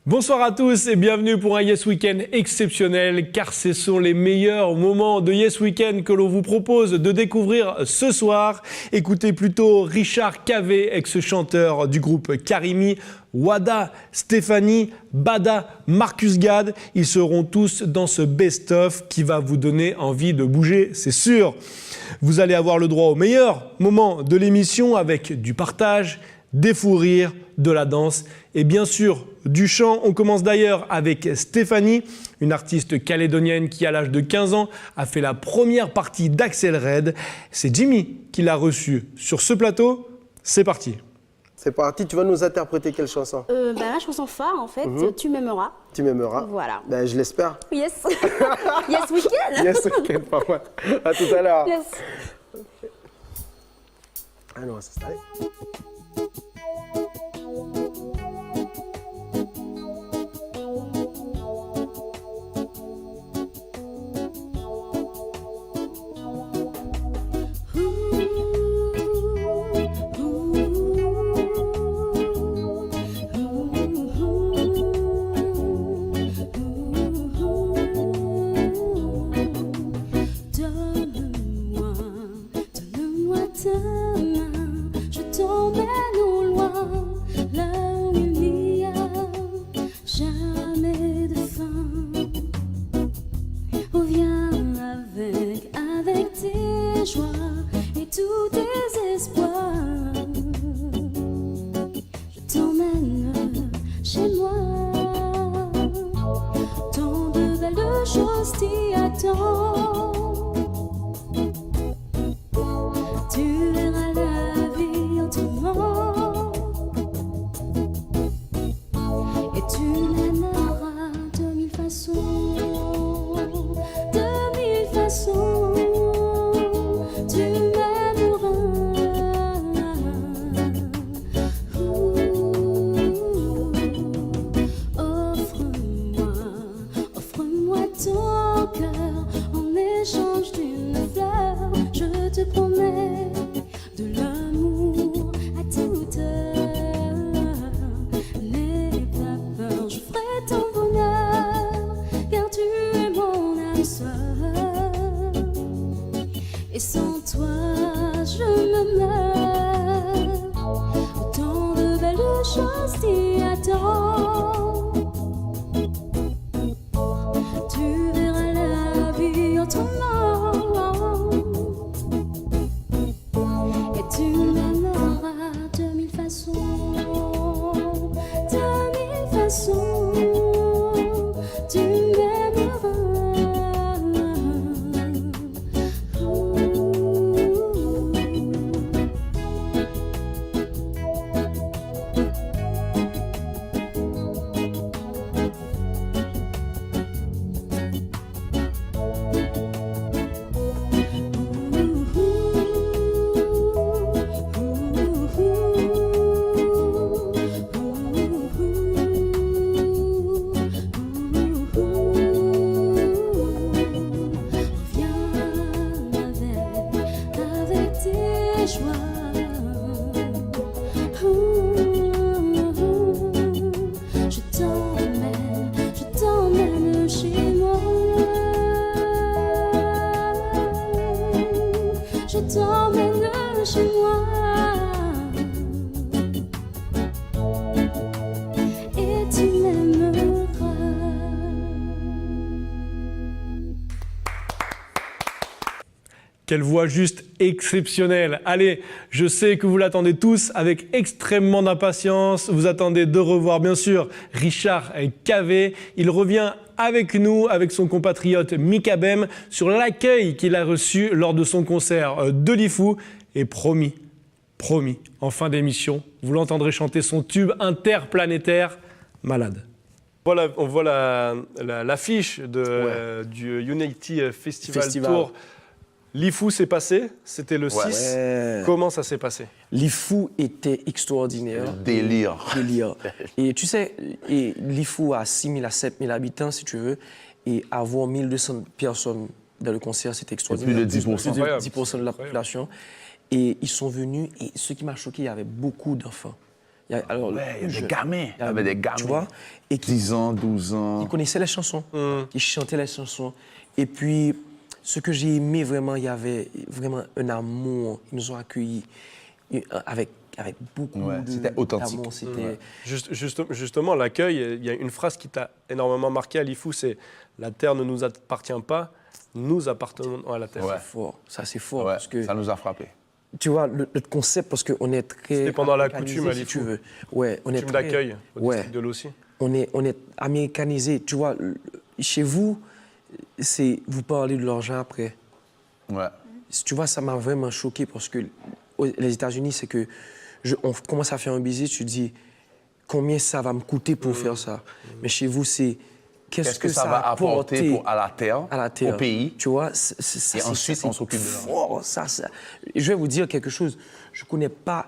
Bonsoir à tous et bienvenue pour un Yes Weekend exceptionnel car ce sont les meilleurs moments de Yes Weekend que l'on vous propose de découvrir ce soir. Écoutez plutôt Richard Cavé, ex-chanteur du groupe Karimi, Wada, Stéphanie, Bada, Marcus Gad. Ils seront tous dans ce best-of qui va vous donner envie de bouger, c'est sûr. Vous allez avoir le droit au meilleur moment de l'émission avec du partage, des fous rires, de la danse et bien sûr du chant. On commence d'ailleurs avec Stéphanie, une artiste calédonienne qui à l'âge de 15 ans a fait la première partie d'Axel Red. C'est Jimmy qui l'a reçue sur ce plateau. C'est parti. C'est parti, tu vas nous interpréter quelle chanson? La chanson phare en fait, Tu m'aimeras. Tu m'aimeras. Voilà. Ben, je l'espère. Yes. Yes Weekend. Yes Weekend, pas mal. À tout à l'heure. Yes. Allez, on va s'installer. Et sans toi, je me meurs. Autant de belles choses t'y attendent. Tu verras la vie autrement. Et tu m'aimeras de mille façons. De mille façons. Tu m'aimeras. Je t'emmène chez moi. Et tu m'aimeras. Quelle voix juste exceptionnelle. Allez, je sais que vous l'attendez tous avec extrêmement d'impatience. Vous attendez de revoir bien sûr Richard Cavé. Il revient avec nous, avec son compatriote Mika Bem, sur l'accueil qu'il a reçu lors de son concert de Lifou. Et promis, en fin d'émission, vous l'entendrez chanter son tube interplanétaire, Malade. Voilà, on voit l'affiche du Unity Festival Tour. Lifou s'est passé, c'était le 6. Comment ça s'est passé? Lifou était extraordinaire. Délire. Et tu sais, Lifou a 6 000 à 7 000 habitants, si tu veux, et avoir 1 200 personnes dans le concert, c'était extraordinaire. Plus de 10%. Plus de 10% de la population. Et ils sont venus, et ce qui m'a choqué, il y avait beaucoup d'enfants. Alors, Ouais, il y a des jeune. gamins. Il y avait des gamins. Tu vois? Et qui 10 ans, 12 ans. ils connaissaient les chansons. Ils chantaient les chansons. Et puis, ce que j'ai aimé vraiment, il y avait vraiment un amour. Ils nous ont accueillis avec beaucoup Ouais, c'était authentique. d'amour. C'était... Justement, l'accueil, il y a une phrase qui t'a énormément marqué à l'IFU, c'est « La terre ne nous appartient pas, nous appartenons à la terre Ouais. fort. Ça, c'est fort. Ouais, Parce que, ça nous a frappé. tu vois, notre concept, parce qu'on est très... C'était pendant la américanisé, coutume à si l'IFU. tu veux. Ouais, on est Coutume très... d'accueil au Ouais. district de Lossy. On est américanisé. Tu vois, chez vous, vous parlez de l'argent après. Ouais. Tu vois, ça m'a vraiment choqué parce que les États-Unis, c'est que on commence à faire un business, tu te dis combien ça va me coûter pour faire ça. Mais chez vous, c'est qu'est-ce que ça va apporte apporter à à la terre, au pays. Tu vois, Et ensuite, on s'occupe de l'argent. fort, ça. Je vais vous dire quelque chose. Je ne connais pas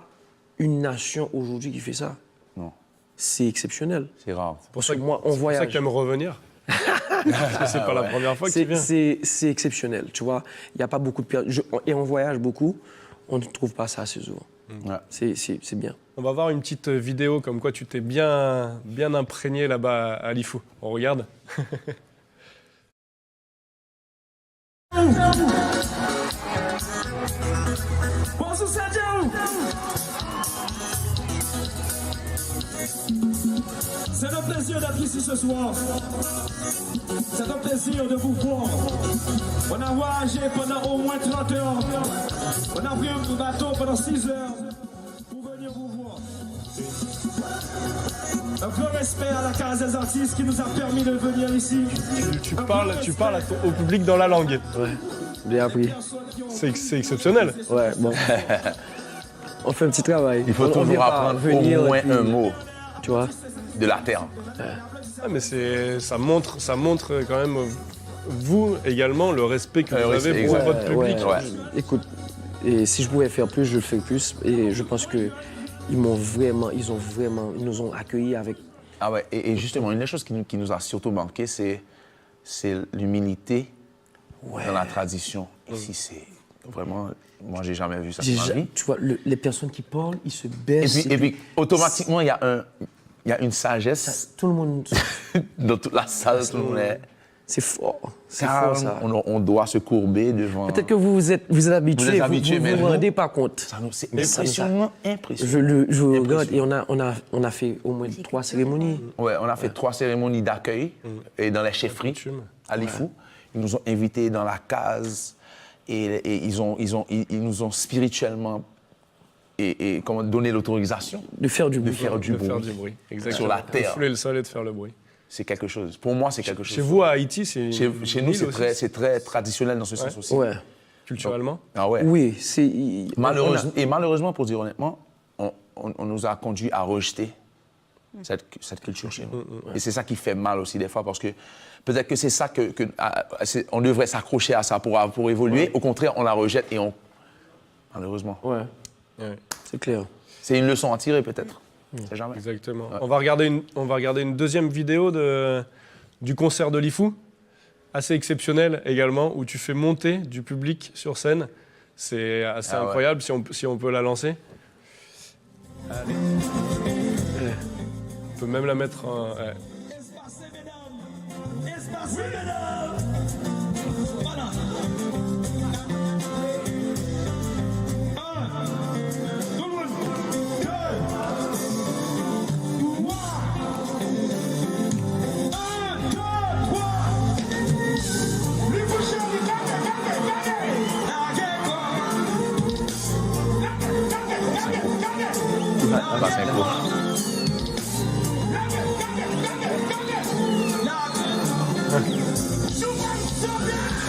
une nation aujourd'hui qui fait ça. Non, C'est exceptionnel. c'est rare. Parce que moi, on C'est pour ça voyage. que tu aimes revenir. Parce que c'est pas la première fois que tu viens. C'est exceptionnel, tu vois. Il n'y a pas beaucoup de personnes. Et on voyage beaucoup, on ne trouve pas ça assez souvent. Ouais. C'est bien. On va voir une petite vidéo comme quoi tu t'es bien imprégné là-bas à l'IFU. On regarde. Bonjour Sadio. C'est un plaisir d'être ici ce soir. C'est un plaisir de vous voir. On a voyagé pendant au moins 30 heures. On a pris un bateau pendant 6 heures pour venir vous voir. Un grand respect à la Case des artistes qui nous a permis de venir ici. Tu parles au public dans la langue. Ouais, bien appris. C'est exceptionnel. Ouais, bon. On fait un petit travail. Il faut On toujours vient pas apprendre venir au moins et puis, un mot Tu vois? de la terre. Ah, mais ça montre quand même, vous également, le respect que vous avez pour exact. votre public. Ouais. Écoute, et si je pouvais faire plus, je le fais plus. Et je pense que ils nous ont accueillis avec... Ah ouais, et justement, une des choses qui nous a surtout manqué, c'est l'humilité dans la tradition. Ici, c'est vraiment... Moi, j'ai jamais vu ça de ma vie. Tu vois, les personnes qui parlent, ils se baissent. Et puis automatiquement, il y a une sagesse Tout le monde... dans toute la salle. Tout le monde est C'est fort. C'est calme, fort, ça. on doit se courber devant... Peut-être que vous êtes habitués, Vous êtes habitués, mais vous nous- rendez pas compte. C'est Mais ça nous a- impressionnant, impressionnant. Je regarde et on a fait au moins 3 cérémonies. Ouais, on a fait 3 cérémonies d'accueil et dans les chefferies Coutume. à l'IFU. Ils nous ont invités dans la case et ils nous ont spirituellement donné l'autorisation De faire du de bruit. faire du De bruit faire du bruit. Exactement. sur la De terre. fouler le sol et de faire le bruit. C'est quelque chose. Pour moi, c'est quelque chose. Chez vous, à Haïti, c'est Chez une nous, île aussi, c'est très traditionnel dans ce sens aussi. Ouais. culturellement. Ah ouais. Oui, c'est... Malheureusement, pour dire honnêtement, on nous a conduit à rejeter cette culture chez nous. Et c'est ça qui fait mal aussi des fois, parce que peut-être que c'est ça on devrait s'accrocher à ça pour évoluer. Ouais. Au contraire, on la rejette et malheureusement. Ouais, Ouais, c'est clair. C'est une leçon à tirer peut-être. C'est jamais. exactement. Ouais. On va regarder une deuxième vidéo du concert de l'IFU, assez exceptionnel également, où tu fais monter du public sur scène. C'est assez Ah ouais. incroyable, si on peut la lancer. Allez. On peut même la mettre en... ouais. Espacez, mesdames. Espacez, mesdames. Voilà. 1, 2, 3. Les bouchons, Pas synchro.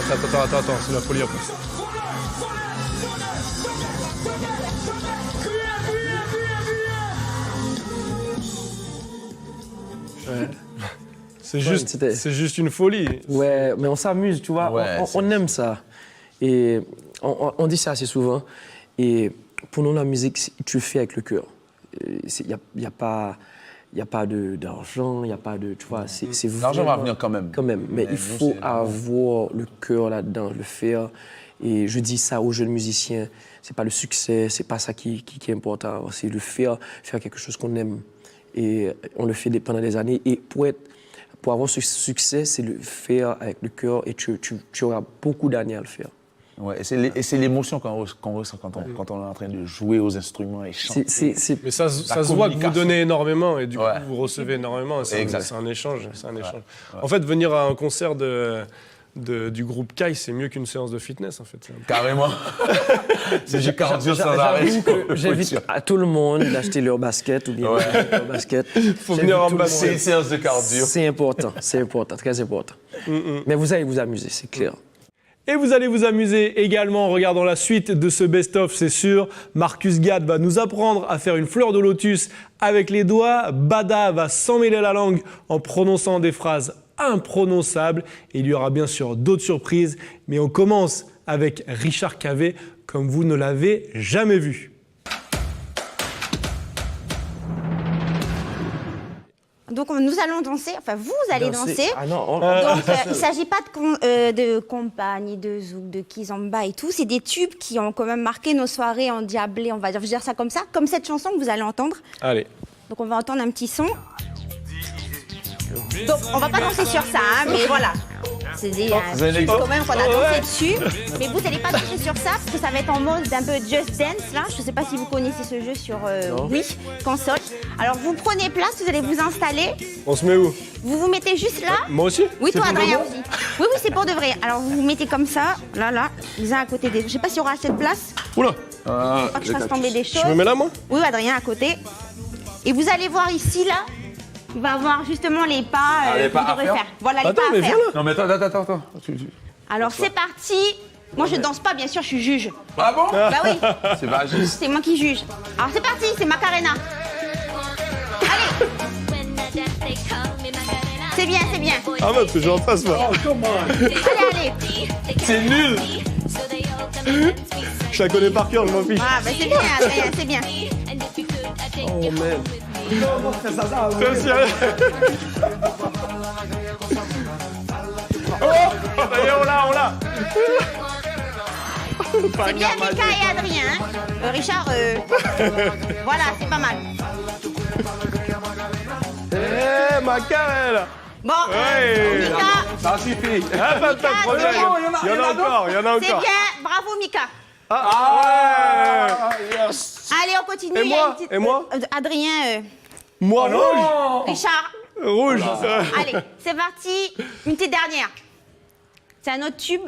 Attends, c'est la folie après. C'est juste une folie. Ouais, mais on s'amuse, tu vois. Ouais, on aime ça. Et on dit ça assez souvent. Et pour nous, la musique, tu le fais avec le cœur. Il n'y a pas d'argent, il n'y a pas de... Tu vois, c'est L'argent va vraiment- venir quand même. Quand même. Mais il nous, faut c'est- avoir le cœur là-dedans, le faire. Et je dis ça aux jeunes musiciens, c'est pas le succès, c'est pas ça qui est important, c'est de faire quelque chose qu'on aime. Et on le fait pendant des années. Et pour avoir ce succès, c'est le faire avec le cœur et tu auras beaucoup d'années à le faire. Ouais, et c'est l'émotion qu'on ressent quand on est en train de jouer aux instruments et chanter. Mais ça se voit que vous donnez énormément et du coup vous recevez énormément. C'est un échange. Ouais. En fait, venir à un concert du groupe Kai, c'est mieux qu'une séance de fitness en fait. Carrément. C'est du cardio sans arrêt. J'avoue que j'invite à tout le monde d'acheter leur basket ou bien d'acheter leur basket. Faut venir en basket. C'est une séance de cardio. C'est important, très important. Mais vous allez vous amuser, c'est clair. Et vous allez vous amuser également en regardant la suite de ce best-of, c'est sûr. Marcus Gad va nous apprendre à faire une fleur de lotus avec les doigts. Bada va s'emmêler la langue en prononçant des phrases imprononçables. Et il y aura bien sûr d'autres surprises. Mais on commence avec Richard Cavé, comme vous ne l'avez jamais vu. Donc nous allons danser, enfin vous allez danser. Ah non, Donc il ne s'agit pas de compas, ni de zouk, de kizomba et tout. C'est des tubes qui ont quand même marqué nos soirées endiablées, on va dire ça comme ça. Comme cette chanson que vous allez entendre. Allez. Donc on va entendre un petit son. Donc on va pas danser sur ça, hein, mais voilà. C'est des tubes quand même qu'on a dansé dessus. Mais vous n'allez pas danser sur ça parce que ça va être en mode d'un peu Just Dance là. Je ne sais pas si vous connaissez ce jeu sur console. Alors vous prenez place, vous allez vous installer. On se met où? Vous vous mettez juste là. Moi aussi? Oui, C'est toi, pour de Adrien bon aussi. Oui, c'est pour de vrai. Alors, vous vous mettez comme ça, là, les uns à côté des autres. Je sais pas si y aura assez de place. Oula. Pas que je fasse tomber des choses. Je me mets là, moi? Oui, Adrien à côté. Et vous allez voir ici, là, il va avoir justement les pas les que pas vous à devrez faire. faire. Voilà, les Attends, pas à mais faire. viens là. Non, mais attends. Alors, c'est parti. Moi, je danse pas, bien sûr, je suis juge. Ah bon? Bah oui, C'est pas juste. c'est moi qui juge. Alors, c'est parti, c'est Macarena. Allez. C'est bien. Ah bah, que j'en passe moi. Allez. C'est nul. Je la connais par cœur, je m'en fiche. Ah, bah c'est bien, Adrien, c'est bien. Oh merde. Très sérieux. Oh, ça y est, on l'a. C'est bien Mika et Adrien. Richard, voilà, c'est pas mal. Eh, ma carrelle. Bon, Ouais. Mika, Ça suffit. Ah, pas de problème. Il y en a encore. c'est bien. Bravo, Mika. Ah, ouais. Allez, on continue. Et il y a moi une petite- Et moi Adrien, Moi, rouge. Richard. Rouge. Allez, c'est parti. Une petite dernière. C'est un autre tube.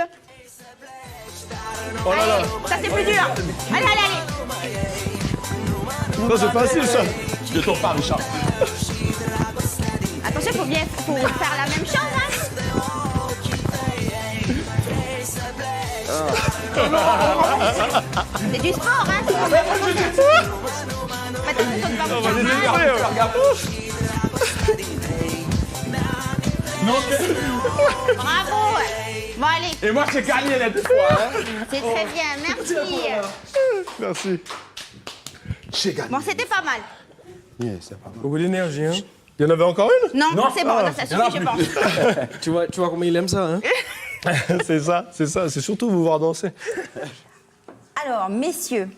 Oh là là. Allez, ça c'est plus dur. Allez. Ça, c'est facile, ça. Je te tourne pas, Richard. Attention, faut faire la même chose. C'est du sport, hein. C'est quand même Faites attention de pas vous faire mal. Bravo. Bon, allez, Et moi, j'ai gagné les deux fois. c'est très bien. Merci. Merci. Bon, c'était pas mal. Beaucoup d'énergie, hein? Il y en avait encore une? Non, c'est bon, ça suffit, je pense. Tu vois comment il aime ça, hein? C'est ça. C'est surtout vous voir danser. Alors, messieurs,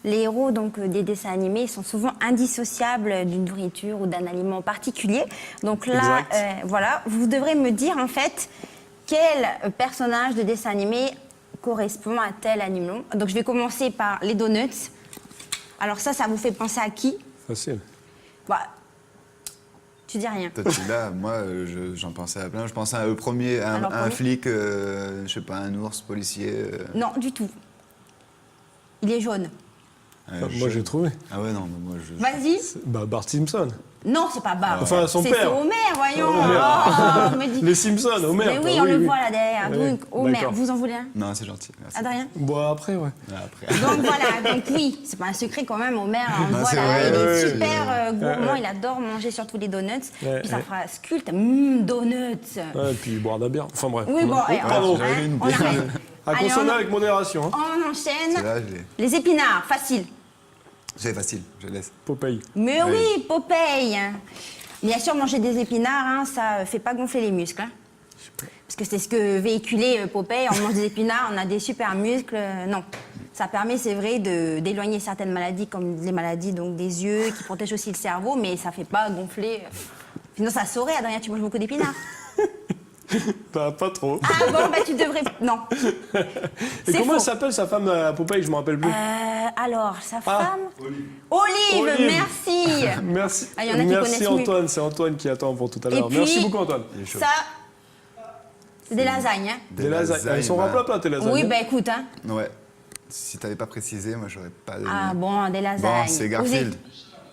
les héros donc, des dessins animés sont souvent indissociables d'une nourriture ou d'un aliment particulier. Donc là, voilà, vous devrez me dire en fait quel personnage de dessin animé correspond à tel aliment. Donc je vais commencer par les donuts. Alors ça vous fait penser à qui? Facile. Bah, tu dis rien. Toi, tu l'as, moi, j'en pensais à plein. Je pensais à eux premier, à Alors, un premier. flic, je sais pas, un ours policier. Non, du tout. Il est jaune. Moi, j'ai trouvé. Ah ouais, non, mais moi, je... Vas-y. Bah, Bart Simpson. Non, c'est pas Bart. Enfin, son C'est père. Homer, voyons. Homer. Oh, me dis- Les Simpsons, Homer. Mais oui, quoi, on le voit là derrière. Ah oui, Donc, Homer, d'accord. vous en voulez un? Non, c'est gentil. Merci. Adrien? Bon, après, ouais. Ah, après. Donc voilà, donc oui, c'est pas un secret quand même, Homer, on le Non, voit c'est là, vrai, il est ouais, super gourmand, il adore manger surtout les donuts. Ouais, Puis sa ouais. phrase culte, donuts. Ouais, et puis boire de la bière. Enfin, bref. Oui, bon, allez, pardon. on arrête. À Allez, consommer on- avec modération. Hein. On enchaîne. Là, je l'ai. Les épinards, facile. C'est facile, je laisse. Popeye. Mais oui, Popeye. Bien sûr, manger des épinards, hein, ça fait pas gonfler les muscles. Hein. Parce que c'est ce que véhiculait Popeye, on mange des épinards, on a des super muscles. Non. Ça permet, c'est vrai, d'éloigner certaines maladies, comme les maladies donc, des yeux, qui protègent aussi le cerveau, mais ça fait pas gonfler. Sinon, ça saurait, Adrien, tu manges beaucoup d'épinards. Pas trop. Ah bon, bah tu devrais... Non. Et comment elle s'appelle sa femme à Popeye? Je me rappelle plus. Alors, sa femme... Olive, merci. Merci, Ah, y en a qui merci connaissent Antoine, c'est Antoine qui attend pour tout à l'heure. Et puis, Merci beaucoup Antoine. Ça, c'est des lasagnes. Hein. Des lasagnes. Elles sont bah, plat tes lasagnes. Oui, bah écoute, hein. Ouais. Si t'avais pas précisé, moi j'aurais pas. Ah bon, des lasagnes. Bon, c'est Garfield.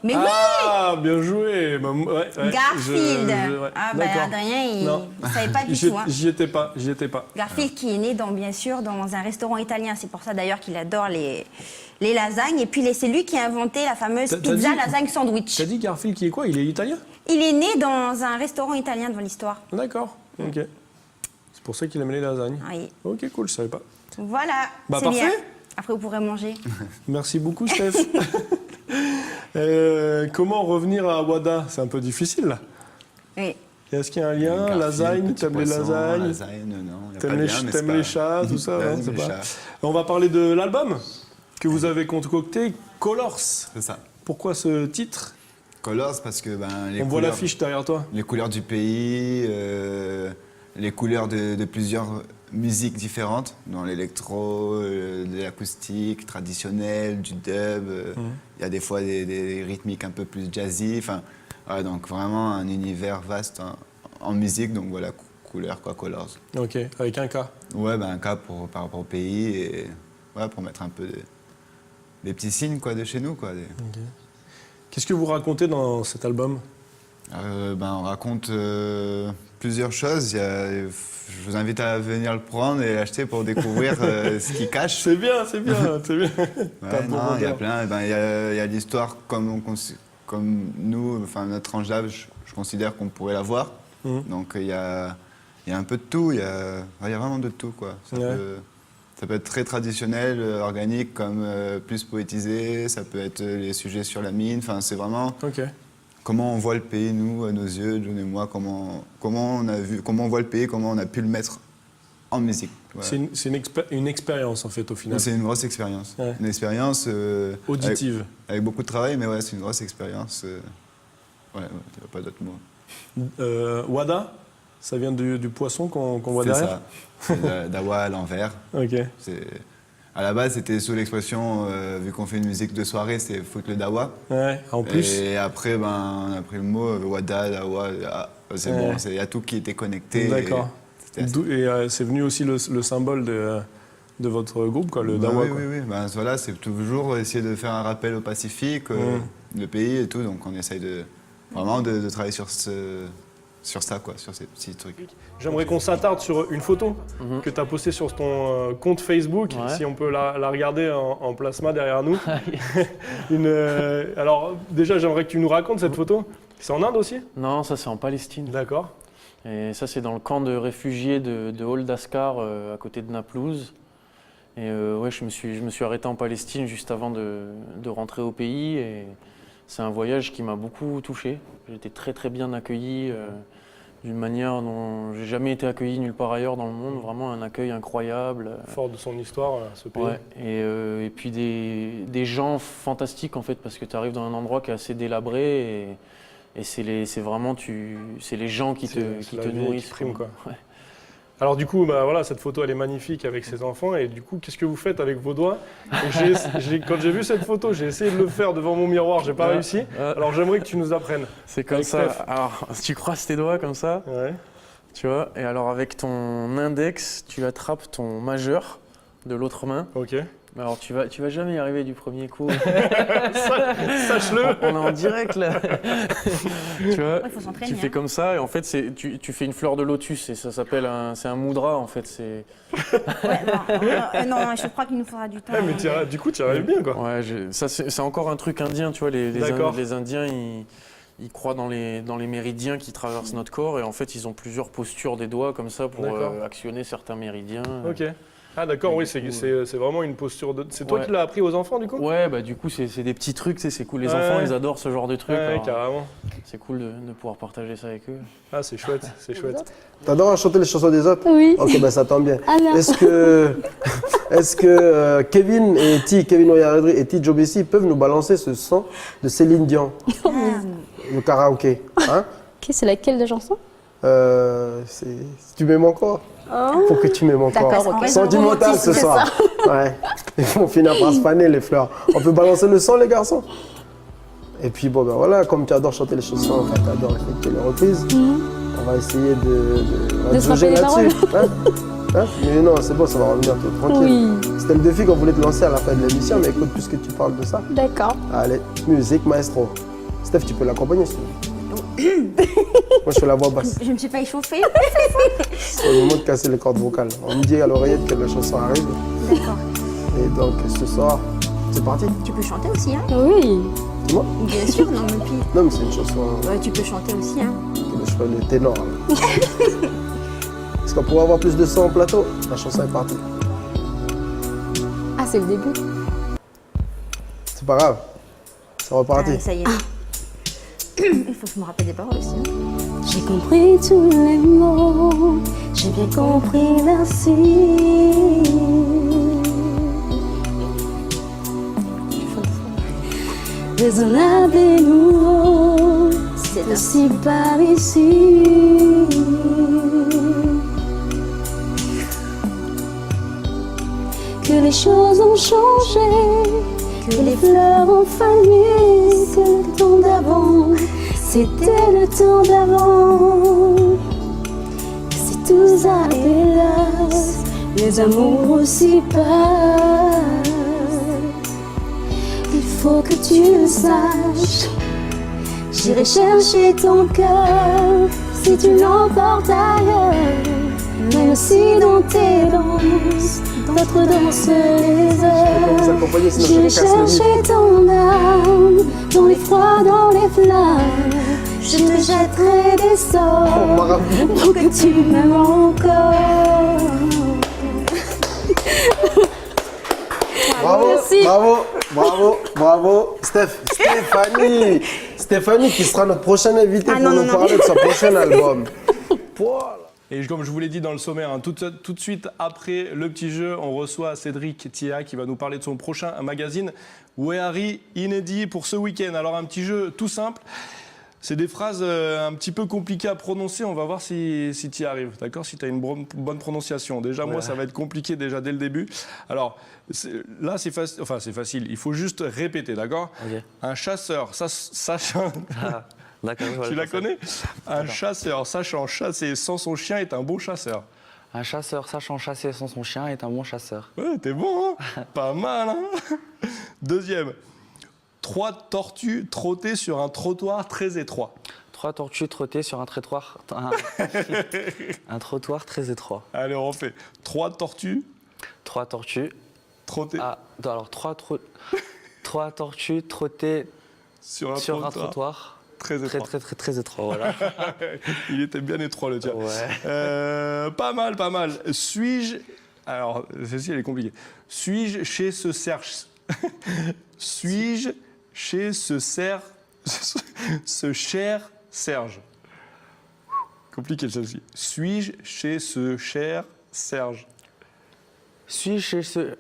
Mais oui. Ah, bien joué. Bah, ouais, Garfield. ouais. Ah bah D'accord. Adrien, il Non. ne savait pas du tout. Hein. J'y étais pas. Garfield qui est né bien sûr dans un restaurant italien. C'est pour ça d'ailleurs qu'il adore les lasagnes. Et puis c'est lui qui a inventé la fameuse T'as pizza dit- lasagne sandwich. T'as dit Garfield qui est quoi? Il est italien? Il est né dans un restaurant italien devant l'histoire. D'accord, ok. C'est pour ça qu'il aime les lasagnes. Oui. Ok, cool, je savais pas. Voilà. Bah, c'est parfait. bien. Après, vous pourrez manger. Merci beaucoup, Steph. Comment revenir à Wada? C'est un peu difficile, là. Oui. Est-ce qu'il y a un lien? Garfield, lasagne, petit t'aimes les poisson, lasagnes? non. Y a T'aimes pas de les, lien, mais c'est t'aimes pas- les chats, tout ça? Ouais, non, j'aime c'est les pas- chats. On va parler de l'album que vous avez concocté, Colors. C'est ça. Pourquoi ce titre? Colors parce que les On voit couleurs, l'affiche derrière toi. les couleurs du pays, les couleurs de plusieurs musiques différentes, dans l'électro, de l'acoustique, traditionnel, du dub. Il y a des fois des rythmiques un peu plus jazzy. Enfin, ouais, donc vraiment un univers vaste en musique. Donc voilà, couleur quoi, Colors. Ok, avec un K. Ouais, un cas par rapport au pays et ouais, pour mettre un peu des petits signes quoi, de chez nous. Quoi, Qu'est-ce que vous racontez dans cet album? on raconte plusieurs choses. Je vous invite à venir le prendre et l'acheter pour découvrir ce qu'il cache. C'est bien, c'est bien. Ouais, T'as non, il y a profondeur. plein. Il y a l'histoire comme nous, enfin notre tranche d'âge, je considère qu'on pourrait l'avoir. Donc il y a un peu de tout. Il y a vraiment de tout quoi. Ça peut être très traditionnel, organique, comme plus poétisé. Ça peut être les sujets sur la mine. Enfin, c'est vraiment Ok. comment on voit le pays, nous, à nos yeux, John et moi, comment on voit le pays, comment on a pu le mettre en musique. Voilà. C'est une expérience en fait au final. C'est une grosse expérience. Ouais. Une expérience Auditive. avec beaucoup de travail, mais ouais, c'est une grosse expérience. Ouais, il n'y a pas d'autre mot. Wada, ça vient du poisson qu'on voit C'est derrière. ça. C'est dawa à l'envers. Ok. À la base, c'était sous l'expression, vu qu'on fait une musique de soirée, c'est foutre le dawa. Ouais, en plus. Et après, on a pris le mot wada, dawa. C'est Ouais. bon, il y a tout qui était connecté. D'accord. Et c'est venu aussi le symbole de votre groupe, quoi, le dawa. Oui, quoi. oui. Voilà, c'est toujours essayer de faire un rappel au Pacifique, le pays et tout. Donc on essaye vraiment de travailler sur ça, quoi, sur ces petits trucs. J'aimerais qu'on s'attarde sur une photo que tu as postée sur ton compte Facebook, Ouais. si on peut la regarder en plasma derrière nous. Alors déjà, j'aimerais que tu nous racontes cette photo. C'est en Inde aussi? Non, ça c'est en Palestine. D'accord. Et ça c'est dans le camp de réfugiés de Old Askar, à côté de Naplouse. Et ouais, je me suis arrêté en Palestine juste avant de rentrer au pays. Et c'est un voyage qui m'a beaucoup touché. J'ai été très très bien accueilli d'une manière dont j'ai jamais été accueilli nulle part ailleurs dans le monde. Vraiment un accueil incroyable. Fort de son histoire, ce pays. Ouais, et puis des gens fantastiques en fait, parce que tu arrives dans un endroit qui est assez délabré et c'est les gens qui te la vie nourrissent. qui prime, quoi. Ouais. Alors du coup, voilà, cette photo, elle est magnifique avec ses enfants. Et du coup, qu'est-ce que vous faites avec vos doigts? Et quand j'ai vu cette photo, j'ai essayé de le faire devant mon miroir, j'ai pas réussi. Alors j'aimerais que tu nous apprennes. C'est comme Avec ça. Steph. Alors, tu croises tes doigts comme ça, Ouais. tu vois, et alors avec ton index, tu attrapes ton majeur de l'autre main. Ok. Mais alors tu vas jamais y arriver du premier coup. Sache-le. On est en direct là. Tu vois, Il faut s'entraîner. tu fais comme ça et en fait tu fais une fleur de lotus et ça s'appelle c'est un moudra en fait. Non, je crois qu'il nous faudra du temps. Ouais, mais du coup, tu arrives bien, quoi. Ouais, ça c'est encore un truc indien, tu vois, D'accord. les Indiens ils croient dans les méridiens qui traversent notre corps et en fait ils ont plusieurs postures des doigts comme ça pour D'accord. actionner certains méridiens. Ok. Ah d'accord, Et oui, du c'est coup, c'est vraiment une posture de... C'est toi Ouais. qui l'as appris aux enfants du coup? Ouais, bah du coup, c'est des petits trucs, tu sais, c'est cool. Les Ouais. enfants, ils adorent ce genre de trucs. Ouais, alors, carrément. c'est cool de pouvoir partager ça avec eux. Ah c'est chouette, c'est chouette. T'adores chanter les chansons des autres? Oui. Ok, bah ça tombe bien. Ah non. Est-ce que Kevin Oyaredri et T. Jobessi peuvent nous balancer ce son de Céline Dion, le karaoké, hein? Ok, c'est laquelle de chanson? Si tu m'aimes encore, faut que tu m'aimes encore. D'accord, ok. Sentimental ce C'est soir. Ouais. Ils vont finir par se faner les fleurs. On peut balancer le son les garçons? Et puis bon ben voilà, comme tu adores chanter les chansons, enfin tu adores effectuer les reprises, on va essayer on va De te se jauger rappeler les là-dessus. Hein? Mais non, c'est bon, ça va revenir tout tranquille. Oui. C'était le défi qu'on voulait te lancer à la fin de l'émission, mais écoute, puisque tu parles de ça, D'accord. allez, musique maestro. Steph, tu peux l'accompagner si tu veux. Moi je fais la voix basse. Je ne me suis pas échauffée. C'est le moment de casser les cordes vocales. On me dit à l'oreillette que la chanson arrive. D'accord. Et donc ce soir, c'est parti. Tu peux chanter aussi, hein? Oui. Dis-moi. Bien sûr, non, mais puis... Non, mais c'est une chanson Ouais, tu peux chanter aussi, hein? que je fais le ténor. là. Est-ce qu'on pourrait avoir plus de son en plateau? La chanson est partie. Ah, c'est le début. C'est pas grave. C'est reparti. Ah, ça y est. Il faut que je me rappelle des paroles aussi. Hein. J'ai compris tous les mots, j'ai bien compris, merci. Raisonnable et nouveau, c'est aussi par ici. Que les choses ont changé, que les fleurs ont fané, que le temps d'avant, c'était le temps d'avant. Si tout ça hélas, les amours aussi passent. Il faut que tu le saches, j'irai chercher ton cœur si tu l'emportes ailleurs. Même si dans tes danses, d'autres dansent les Vous heures. accompagner, sinon je J'irai me casse le nez. chercher ton âme, dans les froids, dans les flammes. Je te jetterai des Oh, sorts marabout. pour que tu m'aimes encore. Bravo, Merci. bravo. Stéphanie qui sera notre prochaine invitée Ah, pour non, nous non, parler de son prochain album. Et comme je vous l'ai dit dans le sommaire, hein, tout de suite après le petit jeu, on reçoit Cédric Tia qui va nous parler de son prochain magazine Weari Inédit pour ce week-end. Alors un petit jeu tout simple, c'est des phrases un petit peu compliquées à prononcer, on va voir si tu y arrives, d'accord? Si tu as une bonne prononciation. Déjà moi ça va être compliqué déjà dès le début. Alors là c'est facile, enfin c'est facile, il faut juste répéter, d'accord? Ok. Un chasseur, sachant... D'accord, je vois Tu le la concept. connais? Un chasseur sachant chasser sans son chien est un bon chasseur. Un chasseur sachant chasser sans son chien est un bon chasseur. Ouais, t'es bon, hein? Pas mal, hein? Deuxième. 3 tortues trottées sur un trottoir très étroit. 3 tortues trottées sur un trottoir. Un trottoir très étroit. Allez, on refait. 3 tortues 3 tortues. trottées Ah, alors 3 tortues trottées sur un sur un trottoir trottoir très étroit. très étroit. Voilà. Il était bien étroit, le tien. Ouais. Pas mal. Suis-je... Alors, celle-ci, elle est compliquée. Suis-je chez ce Serge... Suis-je chez ce cher Serge? Compliqué, celle-ci. Suis-je chez ce cher Serge? Suis-je chez ce...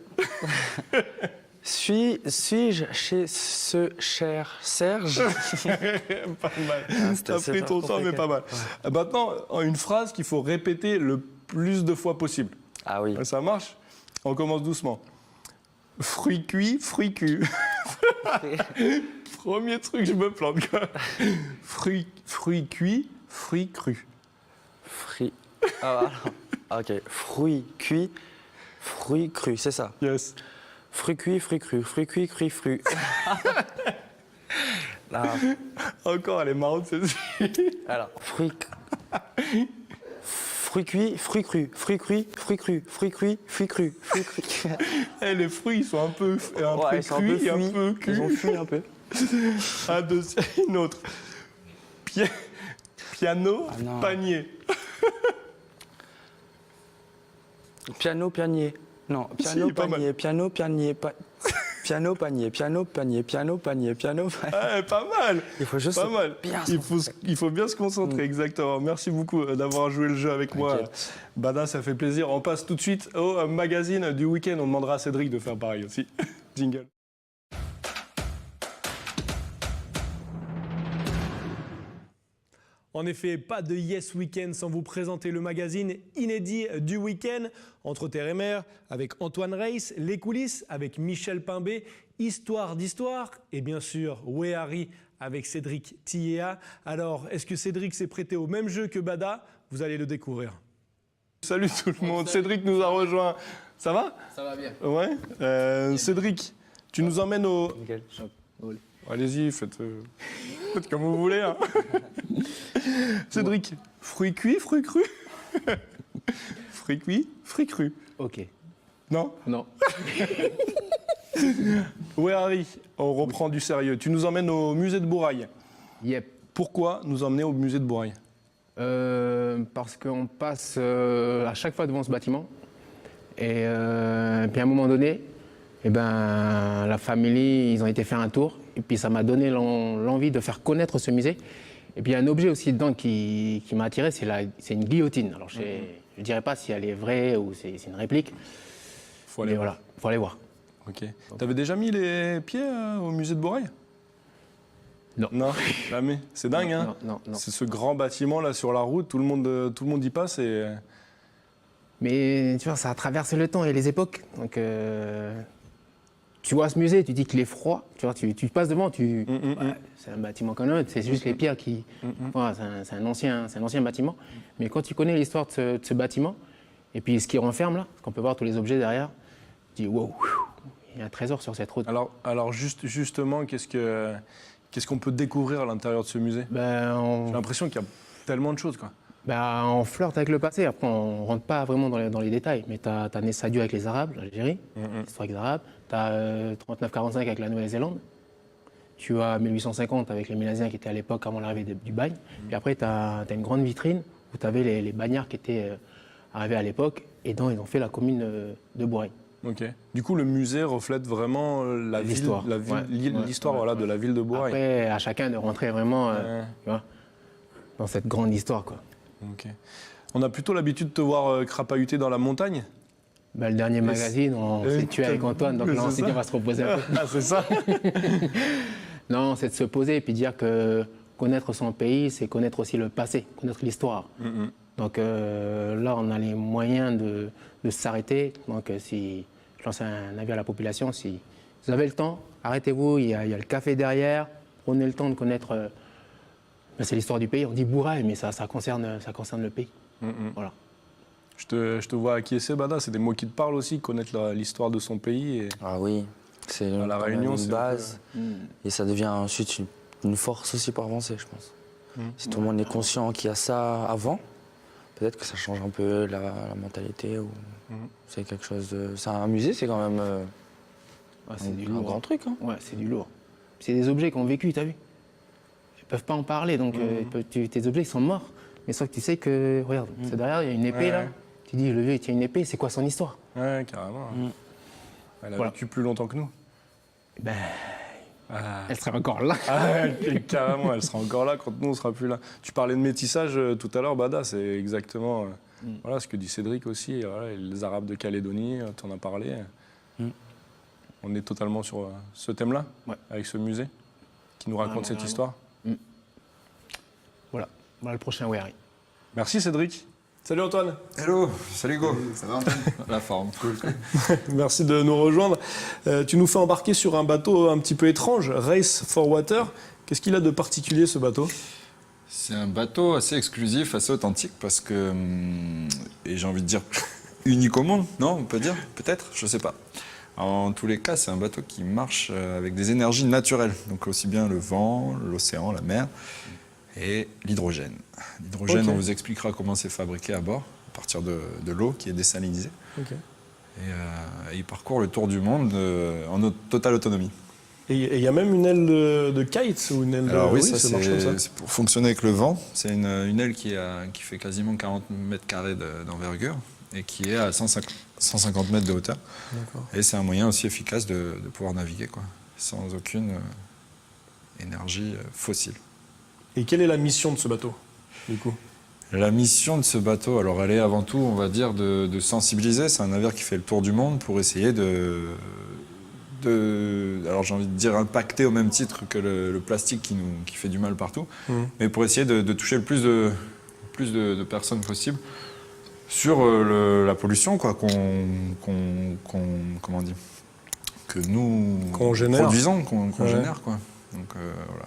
Suis-je chez ce cher Serge? Pas mal. T'as pris ton temps, mais pas mal. Maintenant, une phrase qu'il faut répéter le plus de fois possible. Ah oui. Ça marche? On commence doucement. Fruits cuits, fruits crus. Premier truc, je me plante. Fruits cuits, fruits crus. Ah, ok. Fruits cuits, fruits crus, c'est ça. Yes. Fruits cuits, fruits crus. Fruits cuits, fruits. Ah, Encore, elle est marrante celle-ci. alors, fruits cuits, fruits crus. Fruits cuits, fruits crus. Fruits cuits, fruits crus. Fruits crus. Eh, les fruits, ils sont un peu Ouais, ils sont cuits et un fuis. peu Ils ont cuits. fui un peu. Un deuxième, une autre. Piano, Ah non. panier. Piano, pianier. Non, Si, piano, pas mal. panier, piano, panier, piano, panier, piano, panier, piano, panier, piano. Ah, pas mal. Il faut juste Pas mal. bien Il faut bien se concentrer, exactement. Merci beaucoup d'avoir joué le jeu avec moi. Bada, ça fait plaisir. On passe tout de suite au magazine du week-end. On demandera à Cédric de faire pareil aussi. Jingle. En effet, pas de Yes Weekend sans vous présenter le magazine inédit du week-end. Entre terre et mer, avec Antoine Reiss, Les coulisses avec Michel Pimbé, Histoire d'histoire et bien sûr Wehari avec Cédric Tiéa. Alors, est-ce que Cédric s'est prêté au même jeu que Bada? Vous allez le découvrir. Salut tout le monde, Cédric nous a rejoint. Ça va? Ça va bien. Ouais. Cédric, tu nous emmènes au... Nickel. Allez-y, faites comme vous voulez. Hein. Cédric, fruits cuits, fruits crus? Fruits cuits, fruits crus. Ok. Non? Non. Ouais, Harry, on reprend du sérieux. Tu nous emmènes au musée de Bourail. Yep. Pourquoi nous emmener au musée de Bourail? Parce qu'on passe à chaque fois devant ce bâtiment. Et puis à un moment donné, eh ben, la famille, ils ont été faire un tour. Et puis ça m'a donné l'envie de faire connaître ce musée. Et puis il y a un objet aussi dedans qui m'a attiré, c'est une guillotine. Alors je ne dirais pas si elle est vraie ou c'est une réplique. Faut aller voir. Voilà, faut aller voir. Ok. T'avais déjà mis les pieds au musée de Bourail? Non. Non, jamais. C'est dingue, hein? Non. C'est ce grand bâtiment là sur la route, tout le monde y passe et... Mais tu vois, ça a traversé le temps et les époques. Donc tu vois ce musée, tu dis qu'il est froid. Tu vois, tu passes devant, c'est un bâtiment comme un autre, c'est juste les pierres qui... Voilà, c'est un ancien bâtiment. Mais quand tu connais l'histoire de ce bâtiment, et puis ce qui renferme là, parce qu'on peut voir tous les objets derrière, tu dis wow, il y a un trésor sur cette route. Alors justement, qu'est-ce qu'on peut découvrir à l'intérieur de ce musée? J'ai l'impression qu'il y a tellement de choses, quoi. On flirte avec le passé, après on ne rentre pas vraiment dans les détails, mais tu as Nessadio avec les Arabes, l'Algérie, l'histoire avec les Arabes, tu as 39-45 avec la Nouvelle-Zélande, tu as 1850 avec les Mélanésiens qui étaient à l'époque avant l'arrivée du bagne, puis après tu as une grande vitrine où tu avais les bagnards qui étaient arrivés à l'époque, et dont ils ont fait la commune de Bourail. Ok. Du coup, le musée reflète vraiment l'histoire de la ville de Bourail. Après, à chacun de rentrer vraiment tu vois, dans cette grande histoire, quoi. Ok. On a plutôt l'habitude de te voir crapahuter dans la montagne. Le dernier magazine, on s'est tué avec Antoine, donc là on s'est dit on va se reposer un peu. Ah, c'est ça. Non, c'est de se poser et puis dire que connaître son pays, c'est connaître aussi le passé, connaître l'histoire. Donc là, on a les moyens de s'arrêter. Donc si je lance un avis à la population, si vous avez le temps, arrêtez-vous, il y a le café derrière, prenez le temps de connaître... c'est l'histoire du pays, on dit Bourail, mais ça concerne le pays. Voilà. Je te vois acquiescer, Bada, c'est des mots qui te parlent aussi, connaître l'histoire de son pays. Et... Ah oui, c'est la Réunion, une base. Et ça devient ensuite une force aussi pour avancer, je pense. Si tout le monde est conscient qu'il y a ça avant, peut-être que ça change un peu la mentalité. Ou c'est quelque chose de... C'est un musée, c'est quand même c'est un grand truc. Hein. Ouais, c'est du lourd. C'est des objets qui ont vécu, t'as vu? Ils ne peuvent pas en parler, donc tes objets ils sont morts. Mais sauf que tu sais que, regarde, c'est derrière, il y a une épée là. Tu dis, le vieux il tient une épée, c'est quoi son histoire? Ouais, carrément. Elle a vécu plus longtemps que nous. Elle serait encore là. Carrément, elle sera encore là quand nous on sera plus là. Tu parlais de métissage tout à l'heure, Bada, c'est exactement voilà, ce que dit Cédric aussi. Voilà, les Arabes de Calédonie, tu en as parlé. On est totalement sur ce thème-là, avec ce musée qui nous raconte cette histoire. Voilà le prochain Wehari. Merci Cédric. Salut Antoine. Hello, salut Hugo. Ça va Antoine? La forme, cool. Merci de nous rejoindre. Tu nous fais embarquer sur un bateau un petit peu étrange, Race for Water. Qu'est-ce qu'il a de particulier ce bateau? C'est un bateau assez exclusif, assez authentique parce que, et j'ai envie de dire unique au monde, non? On peut dire, peut-être, je sais pas. En tous les cas, c'est un bateau qui marche avec des énergies naturelles, donc aussi bien le vent, l'océan, la mer et l'hydrogène. L'hydrogène, on vous expliquera comment c'est fabriqué à bord, à partir de l'eau qui est désalinisée. Et il parcourt le tour du monde en totale autonomie. Et il y a même une aile de kite ou une aile Alors oui, ça marche comme ça. c'est pour fonctionner avec le vent. C'est une aile qui fait quasiment 40 mètres carrés d'envergure et qui est à 150 150 mètres de hauteur. D'accord. Et c'est un moyen aussi efficace de pouvoir naviguer, quoi, sans aucune énergie fossile. Et quelle est la mission de ce bateau, du coup? La mission de ce bateau, alors elle est avant tout, on va dire, de sensibiliser. C'est un navire qui fait le tour du monde pour essayer alors j'ai envie de dire impacter au même titre que le plastique qui fait du mal partout, mais pour essayer de toucher le plus de personnes possible sur la pollution, quoi, comment dire, que nous produisons, qu'on génère, quoi. Donc voilà.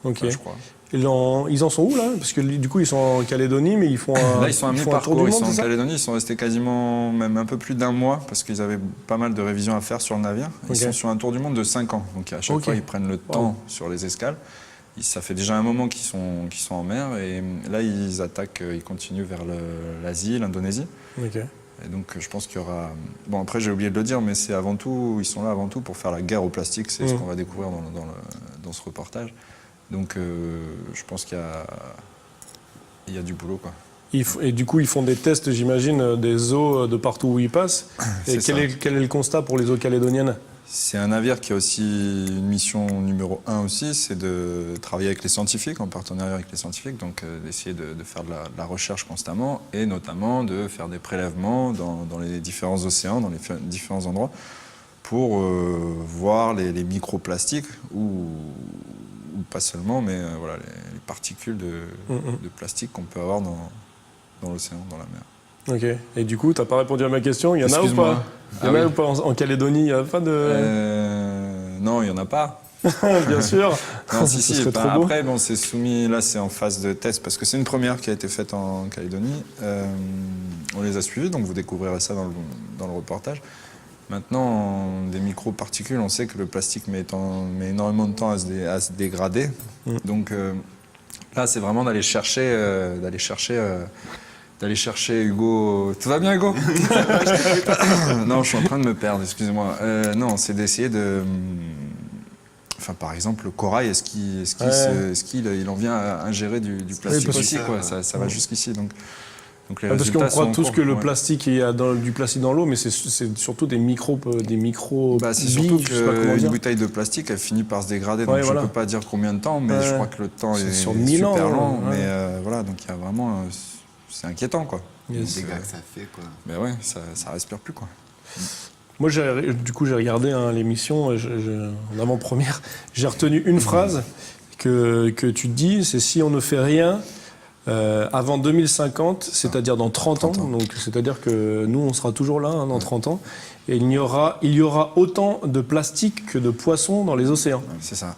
Ok. Ça, je crois. Ils en sont où là? Parce que du coup ils sont en Calédonie, mais ils font Là ils sont à mi-parcours, ils sont en ça Calédonie, ils sont restés quasiment même un peu plus d'1 mois parce qu'ils avaient pas mal de révisions à faire sur le navire. Ils sont sur un tour du monde de 5 ans, donc à chaque fois ils prennent le temps sur les escales. Ça fait déjà un moment qu'ils sont en mer et là ils attaquent, ils continuent vers l'Asie, l'Indonésie. Et donc je pense qu'il y aura... Bon après j'ai oublié de le dire, mais c'est avant tout, ils sont là avant tout pour faire la guerre au plastique, c'est ce qu'on va découvrir dans ce reportage. Donc je pense qu'il y a du boulot, quoi. Et du coup, ils font des tests, j'imagine, des eaux de partout où ils passent. Et quel est le constat pour les eaux calédoniennes? C'est un navire qui a aussi une mission numéro 1 aussi, c'est de travailler avec les scientifiques, en partenariat avec les scientifiques, donc d'essayer de faire de la recherche constamment et notamment de faire des prélèvements dans les différents océans, dans les différents endroits, pour voir les microplastiques ou pas seulement, mais voilà, les particules de plastique qu'on peut avoir dans l'océan, dans la mer. Ok. Et du coup, tu n'as pas répondu à ma question. Il y en a ou pas? Il y en a ou pas en Calédonie? Il n'y a pas de... Non, il n'y en a pas. Bien sûr. Non, si. Après, bon, c'est soumis, là, c'est en phase de test, parce que c'est une première qui a été faite en Calédonie. On les a suivis, donc vous découvrirez ça dans le reportage. Maintenant, des microparticules, on sait que le plastique met énormément de temps à se dégrader. Donc là, c'est vraiment d'aller chercher Hugo. Tout va bien, Hugo? Non, je suis en train de me perdre, excusez-moi. Non, c'est d'essayer de... Enfin, par exemple, le corail, est-ce qu'il en vient à ingérer du plastique aussi, quoi. Ça va jusqu'ici, donc les parce qu'on croit tous que le ouais. plastique, il y a du plastique dans l'eau, mais c'est surtout des micro c'est surtout qu'une bouteille de plastique, elle finit par se dégrader. Donc je ne peux pas dire combien de temps, mais je crois que le temps est sur super long. Mais voilà, donc il y a vraiment... c'est inquiétant, quoi. Les dégâts que ça fait, quoi. Mais ouais, ça respire plus, quoi. Moi, du coup, j'ai regardé l'émission en avant-première. J'ai retenu une phrase que tu dis, c'est « si on ne fait rien avant 2050, c'est-à-dire dans 30 ans, donc c'est-à-dire que nous, on sera toujours là dans 30 ans, et il y aura autant de plastique que de poissons dans les océans. » C'est ça.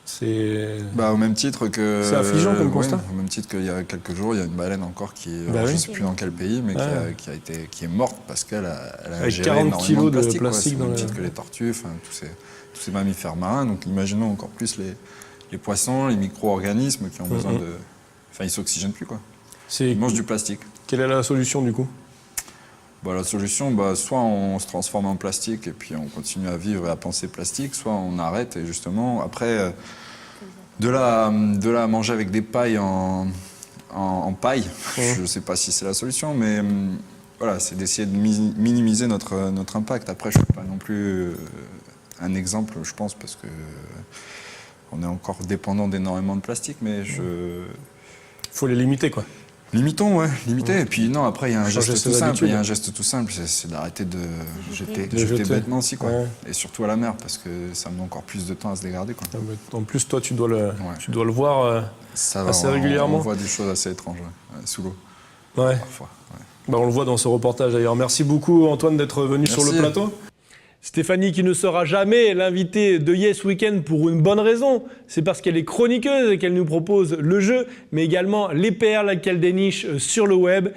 C'est... au même titre que... C'est affligeant comme constat. Au même titre qu'il y a quelques jours, il y a une baleine encore qui... je ne sais plus dans quel pays, mais qui est morte parce qu'elle a ingéré 40 kilos de plastique au même titre que les tortues, enfin, tous ces mammifères marins. Donc imaginons encore plus les poissons, les micro-organismes qui ont besoin de... Enfin, ils ne s'oxygènent plus, quoi. Ils mangent du plastique. Quelle est la solution, du coup? La solution, soit on se transforme en plastique et puis on continue à vivre et à penser plastique, soit on arrête et justement, après, de la manger avec des pailles en paille, je ne sais pas si c'est la solution, mais voilà, c'est d'essayer de minimiser notre impact. Après, je ne suis pas non plus un exemple, je pense, parce que on est encore dépendant d'énormément de plastique, mais il faut les limiter, quoi. Limitons, limiter. Et puis non, après, il y a un geste tout simple. C'est d'arrêter de jeter bêtement aussi, quoi. Ouais. Et surtout à la mer, parce que ça met encore plus de temps à se dégrader, quoi. En plus, toi, tu dois le voir assez régulièrement. On voit des choses assez étranges, sous l'eau. Ouais. Parfois, on le voit dans ce reportage, d'ailleurs. Merci beaucoup, Antoine, d'être venu sur le plateau. Stéphanie qui ne sera jamais l'invitée de Yes Weekend pour une bonne raison. C'est parce qu'elle est chroniqueuse et qu'elle nous propose le jeu, mais également les perles qu'elle déniche sur le web.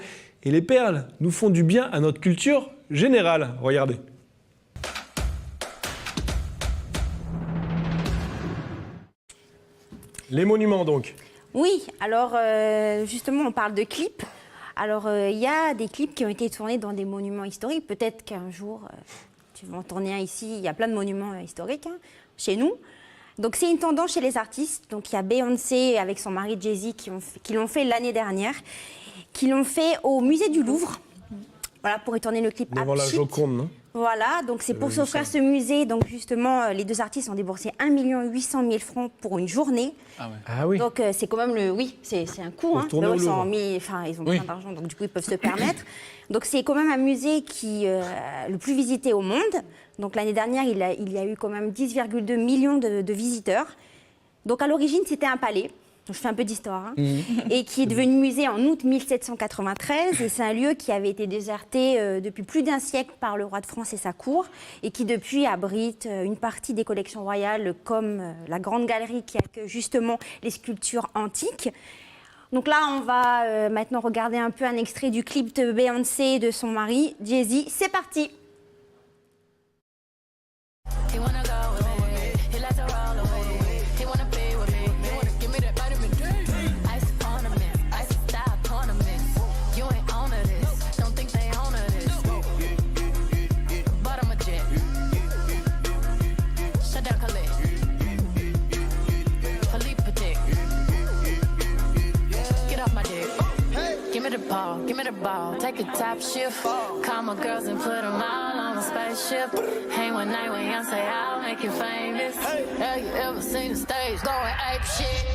Et les perles nous font du bien à notre culture générale. Regardez. Les monuments donc. Oui, alors justement on parle de clips. Alors il y a des clips qui ont été tournés dans des monuments historiques. Peut-être qu'un jour... tu vas en tourner un ici, il y a plein de monuments historiques chez nous. Donc c'est une tendance chez les artistes. Donc il y a Beyoncé avec son mari Jay-Z qui l'ont fait l'année dernière, qui l'ont fait au musée du Louvre. voilà, pour y tourner le clip Devant à la Pchit. Joconde, non? Voilà, donc c'est pour vu s'offrir ça. ce musée. Donc justement, les deux artistes ont déboursé 1 800 000 francs pour une journée. Ah oui. Donc c'est quand même c'est un coût. Pour Hein. tourner Là, au ils, Louvre. ils ont plein d'argent, donc du coup ils peuvent se permettre. Donc c'est quand même un musée qui le plus visité au monde. Donc l'année dernière, il y a eu quand même 10,2 millions de visiteurs. Donc à l'origine, c'était un palais. Donc, je fais un peu d'histoire, hein, et qui est devenu musée en août 1793. Et c'est un lieu qui avait été déserté depuis plus d'1 siècle par le roi de France et sa cour, et qui depuis abrite une partie des collections royales, comme la grande galerie qui accueille justement les sculptures antiques. Donc là, on va maintenant regarder un peu un extrait du clip de Beyoncé et de son mari, Jay-Z. C'est parti! Give me the ball, take a top shift. Call my girls and put them all on a spaceship. Hang one night when y'all say I'll make you famous. Have you ever seen the stage going ape shit?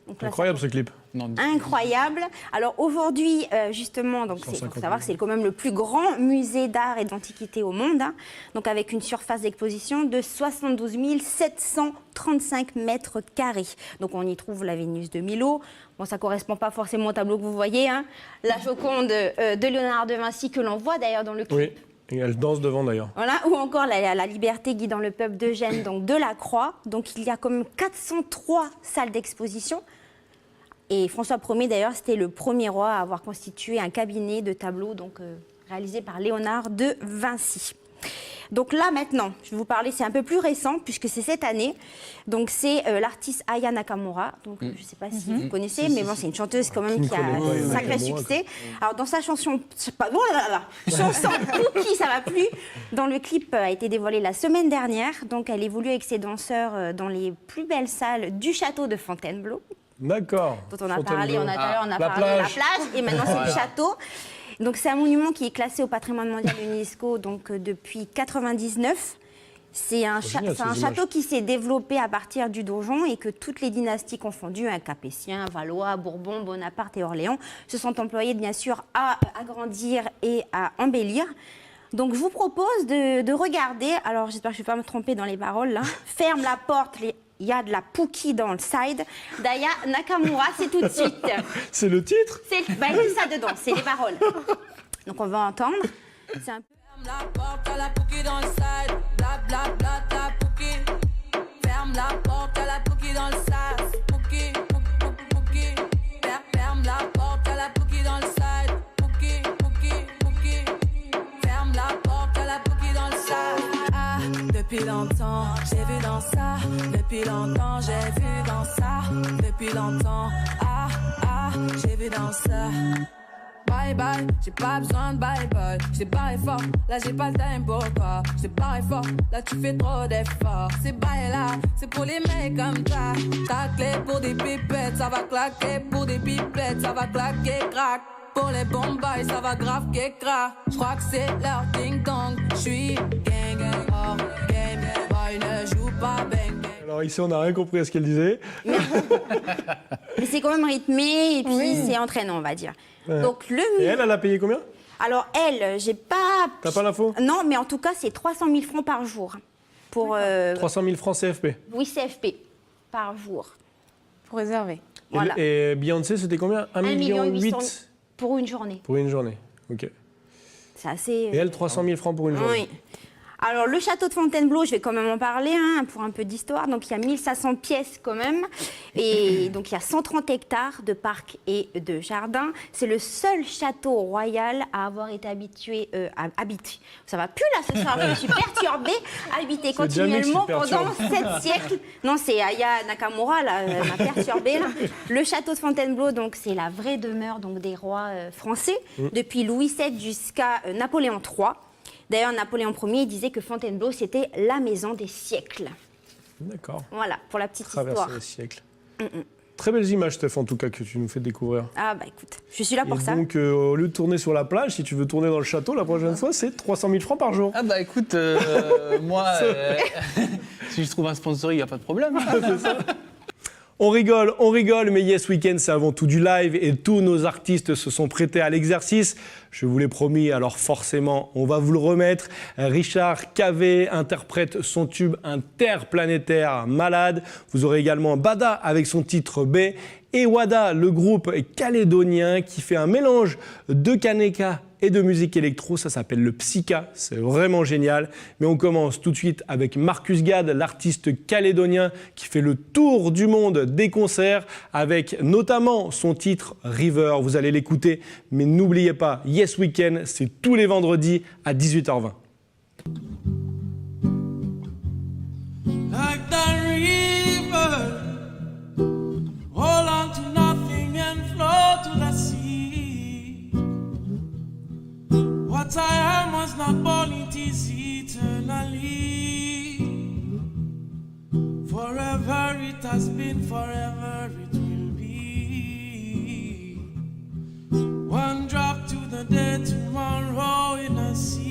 Donc là, Incroyable ce clip. Incroyable. Alors aujourd'hui, justement, donc il faut savoir que c'est quand même le plus grand musée d'art et d'antiquité au monde, hein, donc avec une surface d'exposition de 72 735 mètres carrés. Donc on y trouve la Vénus de Milo. Bon, ça ne correspond pas forcément au tableau que vous voyez, hein. La Joconde de Léonard de Vinci, que l'on voit d'ailleurs dans le clip. Oui, et elle danse devant d'ailleurs. Voilà, ou encore la liberté guidant le peuple d'Eugène, donc de la Croix. Donc il y a quand même 403 salles d'exposition. Et François Ier, d'ailleurs, c'était le premier roi à avoir constitué un cabinet de tableaux donc, réalisé par Léonard de Vinci. Donc là, maintenant, je vais vous parler, c'est un peu plus récent, puisque c'est cette année. Donc c'est l'artiste Aya Nakamura. Donc je ne sais pas si vous connaissez, mais bon, c'est une chanteuse quand même qui a un sacré succès. Alors dans sa chanson... chanson Cookie, ça va plus. Dans le clip a été dévoilé la semaine dernière. Donc elle évolue avec ses danseurs dans les plus belles salles du château de Fontainebleau. D'accord. Dont on a parlé, on a parlé de la plage, et maintenant c'est le château. Donc c'est un monument qui est classé au patrimoine mondial de l'UNESCO donc depuis 1999. C'est un château qui s'est développé à partir du donjon et que toutes les dynasties confondues, Capétiens, Valois, Bourbon, Bonaparte et Orléans, se sont employées bien sûr à agrandir et à embellir. Donc je vous propose de regarder, alors j'espère que je ne vais pas me tromper dans les paroles là, ferme la porte, il y a de la Pookie dans le side, d'Aya Nakamura, c'est tout de suite. C'est le titre? C'est tout ça dedans, c'est les paroles. Donc on va entendre. C'est un peu... Ferme la porte, à la Pookie dans le side. Bla bla bla, la Pookie. Ferme la porte, à la Pookie dans le side. Pookie, Pookie. Ferme la porte, à la Pookie dans le side. Pookie, Pookie. Ferme la porte, à la Pookie dans le side. Ah, depuis longtemps, j'ai vu dans ça. Depuis longtemps, j'ai vu dans ça. Depuis longtemps, j'ai vu dans ça. Bye bye, j'ai pas besoin de bye bye. J't'ai barré fort, là j'ai pas le time pour toi. J't'ai barré fort, là tu fais trop d'efforts. C'est bye là, c'est pour les mecs comme ça. Ta clé pour des pipettes, ça va claquer. Pour des pipettes, ça va claquer, crack. Pour les bombes, ça va grave crack. J'crois que c'est leur ding dong. J'suis gang gang, hors game. Boy ne joue pas bang bang. Alors ici, on n'a rien compris à ce qu'elle disait. Mais c'est quand même rythmé et puis c'est entraînant, on va dire. Ouais. Donc, et elle a payé combien? Alors elle, j'ai pas... T'as pas l'info? Non, mais en tout cas, c'est 300 000 francs par jour. Pour, 300 000 francs CFP? Oui, CFP, par jour. Pour réserver. Voilà. Et Beyoncé, c'était combien? 1,8 million pour une journée. Pour une journée, ok. C'est assez... Et elle, 300 000 francs pour une journée? Oui. Alors, le château de Fontainebleau, je vais quand même en parler, hein, pour un peu d'histoire. Donc, il y a 1500 pièces quand même. Et donc, il y a 130 hectares de parcs et de jardins. C'est le seul château royal à avoir été habité. Ça va plus là ce soir, je suis perturbée. Habité continuellement pendant 7 siècles. Non, c'est Aya Nakamura, là, m'a perturbée. Là. Le château de Fontainebleau, donc, c'est la vraie demeure donc, des rois français, depuis Louis VII jusqu'à Napoléon III. D'ailleurs, Napoléon Ier disait que Fontainebleau, c'était la maison des siècles. D'accord. Voilà, pour la petite Traverser histoire. les siècles. Très belles images, Steph, en tout cas, que tu nous fais découvrir. Ah bah écoute, je suis là pour Et ça. donc, au lieu de tourner sur la plage, si tu veux tourner dans le château, la prochaine fois, c'est 300 000 francs par jour. Ah bah écoute, moi, si je trouve un sponsor, il n'y a pas de problème. C'est ça. On rigole, mais Yes Weekend, c'est avant tout du live et tous nos artistes se sont prêtés à l'exercice. Je vous l'ai promis, alors forcément, on va vous le remettre. Richard Cavé interprète son tube interplanétaire Malade. Vous aurez également Bada avec son titre B et Wada, le groupe calédonien qui fait un mélange de Kaneka et de musique électro. Ça s'appelle le Psyka, c'est vraiment génial. Mais on commence tout de suite avec Marcus Gad, l'artiste calédonien qui fait le tour du monde des concerts avec notamment son titre River. Vous allez l'écouter, mais n'oubliez pas, Yes Weekend, c'est tous les vendredis à 18h20. Like the river, hold on to nothing and flow to the sea. What I am was not born, it is eternally. Forever it has been, forever it will be. One drop to the day, tomorrow in the sea.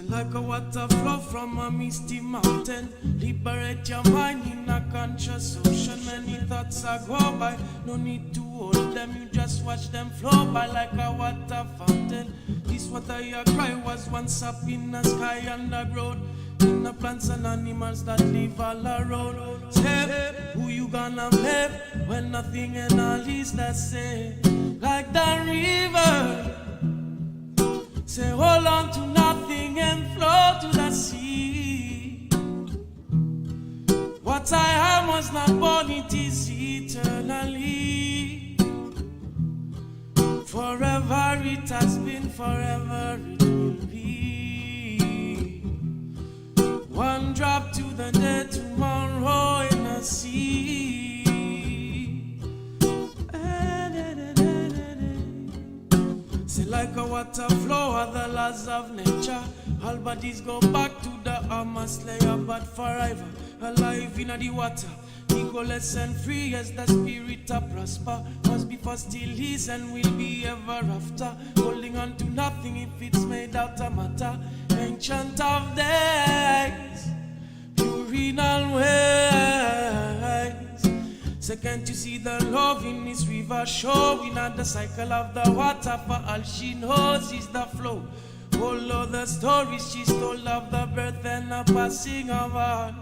Like a water flow from a misty mountain, liberate your mind in a conscious ocean. Many thoughts are go by, no need to hold them, you just watch them flow by like a water fountain. This water you cry was once up in the sky underground, in the plants and animals that live all around. Say, who you gonna blame when nothing and all is the same? Like the river, say hold on to nothing and flow to the sea. What I am was not born, it is eternally. Forever it has been, forever it will be. One drop to the day, tomorrow in the sea. Say like a water flow are the laws of nature. All bodies go back to the armor slayer, but forever alive in the water. Egoless and free as the spirit of prosper. Was before, still is, and will be ever after. Holding on to nothing if it's made out of matter. Ancient of days, purinal ways. So can't you see the love in this river showing at the cycle of the water? For all she knows is the flow. All of the stories she's told of the birth and the passing of her.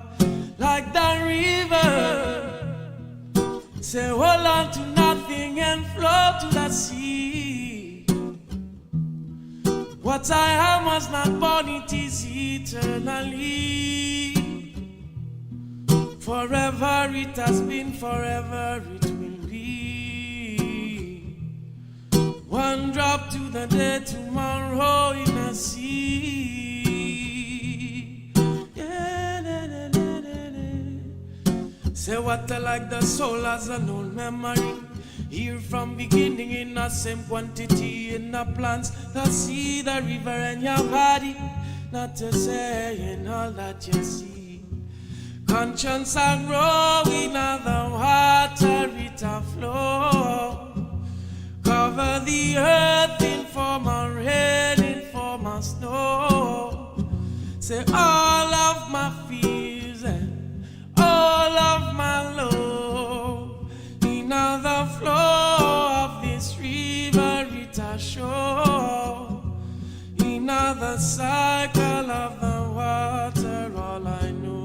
Like the river, say hold on to nothing and flow to the sea. What I am was not born, it is eternally. Forever it has been, forever it will be. One drop to the day, tomorrow in the sea. Say water like the soul has an old memory. Here from beginning in the same quantity in the plants, the sea, the river and your body. Not to say in all that you see. Conscience and growing of the water it a flow. Cover the earth in form of rain, in form of snow. Say all of my fears and all of my love in all the flow of this river it a show. In all the cycle of the water all I know.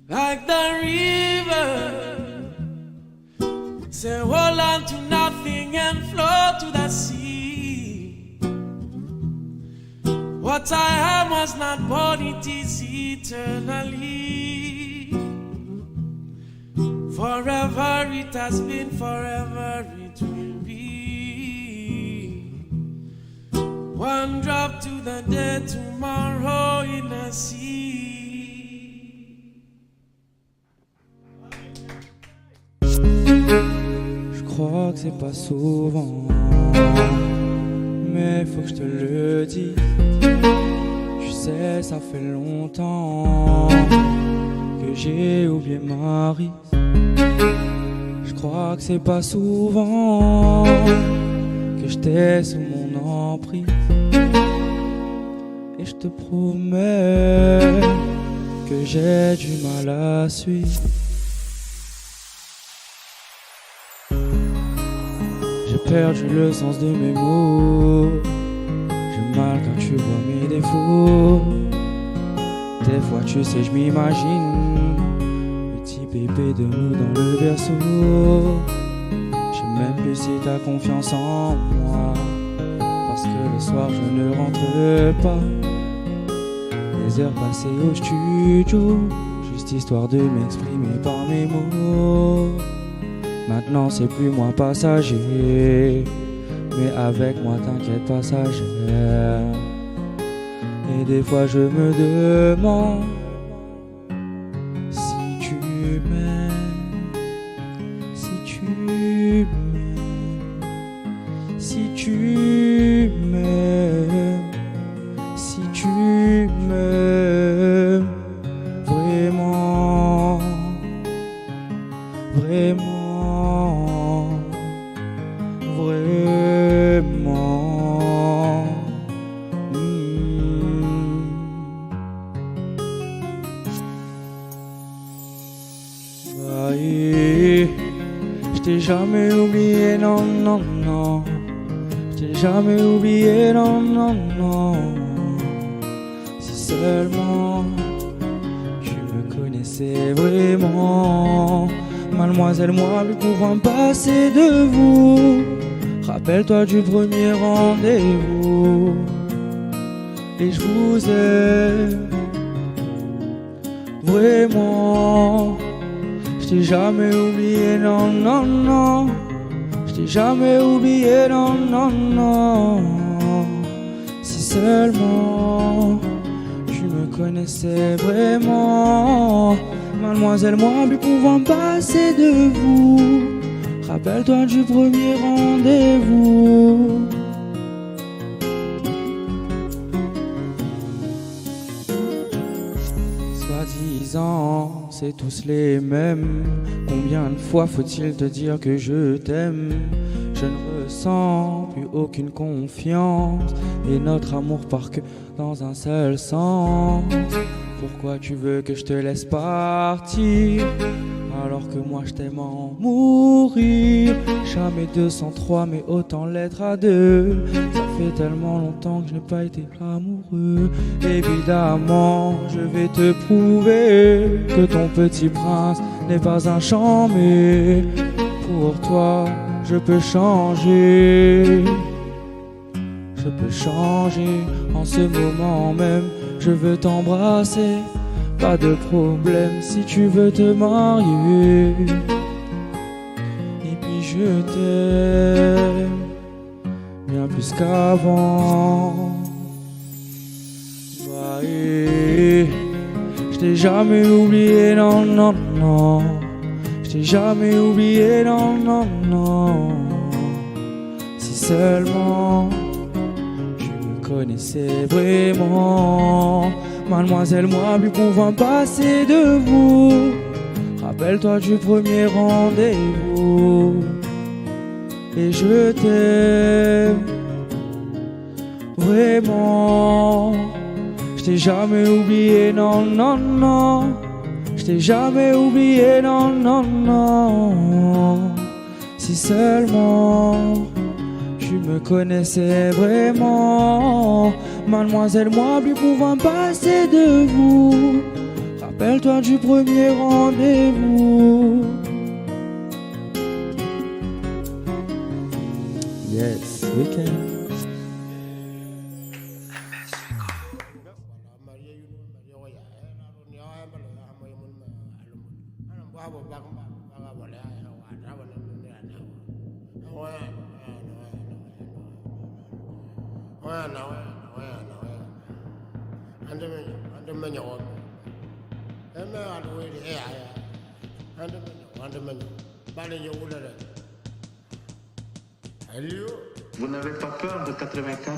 Like the river, say hold on to nothing and flow to the sea. What I am was not born, it is eternally. Forever it has been, forever it will be. One drop to the day, tomorrow in the sea. Je crois que c'est pas souvent, mais faut que je te le dise. Tu sais, ça fait longtemps que j'ai oublié Marie. Je crois que c'est pas souvent que je t'ai sous mon emprise. Et je te promets que j'ai du mal à suivre. J'ai perdu le sens de mes mots. J'ai mal quand tu vois mes défauts. Des fois tu sais je m'imagine petit bébé de nous dans le berceau. Je sais même plus si t'as confiance en moi, parce que le soir je ne rentre pas. Les heures passées au studio, juste histoire de m'exprimer par mes mots. Maintenant c'est plus moi passager, mais avec moi t'inquiète passagère. Et des fois je me demande si tu m'aimes, si tu m'aimes, si tu m'aimes, si tu m'aimes vraiment, vraiment, vraiment. Je t'ai jamais oublié, non, non, non. Je t'ai jamais oublié, non, non, non. Si seulement tu me connaissais vraiment. Mademoiselle, moi, nous pouvons passer de vous. Rappelle-toi du premier rendez-vous. Et je vous aime vraiment. Je t'ai jamais oublié, non, non, non. Je t'ai jamais oublié, non, non, non. Si seulement tu me connaissais vraiment. Mademoiselle, moi, nous pouvons passer de vous. Rappelle-toi du premier rendez-vous. Soi-disant, c'est tous les mêmes. Combien de fois faut-il te dire que je t'aime? Je ne ressens plus aucune confiance, et notre amour part que dans un seul sens. Pourquoi tu veux que je te laisse partir alors que moi je t'aime en mourir? Jamais 203 mais autant l'être à deux. Ça fait tellement longtemps que je n'ai pas été amoureux. Évidemment je vais te prouver que ton petit prince n'est pas un champ, mais pour toi je peux changer. Je peux changer en ce moment même. Je veux t'embrasser, pas de problème si tu veux te marier. Et puis je t'aime bien plus qu'avant. Ouais, je t'ai jamais oublié, non, non, non. Je t'ai jamais oublié, non, non, non. Si seulement connaissais vraiment. Mademoiselle, moi, nous pouvons passer de vous. Rappelle-toi du premier rendez-vous. Et je t'aime vraiment. Je t'ai jamais oublié, non, non, non. Je t'ai jamais oublié, non, non, non. Si seulement tu me connaissais vraiment. Mademoiselle, moi, nous pouvons passer de vous. Rappelle-toi du premier rendez-vous. Yes, we can. Vous n'avez pas peur de 84?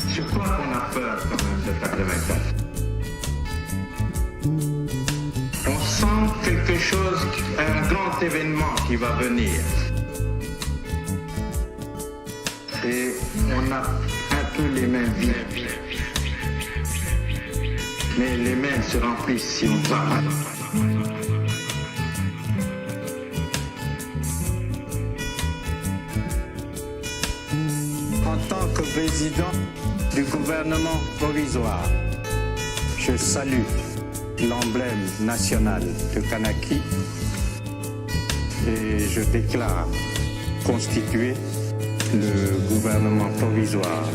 Je crois qu'on a peur quand même de 84. On sent quelque chose, un grand événement qui va venir. Et on a un peu les mains vides. Mais les mains se remplissent si on parle. En tant que président du gouvernement provisoire, je salue l'emblème national de Kanaki et je déclare constituer le gouvernement provisoire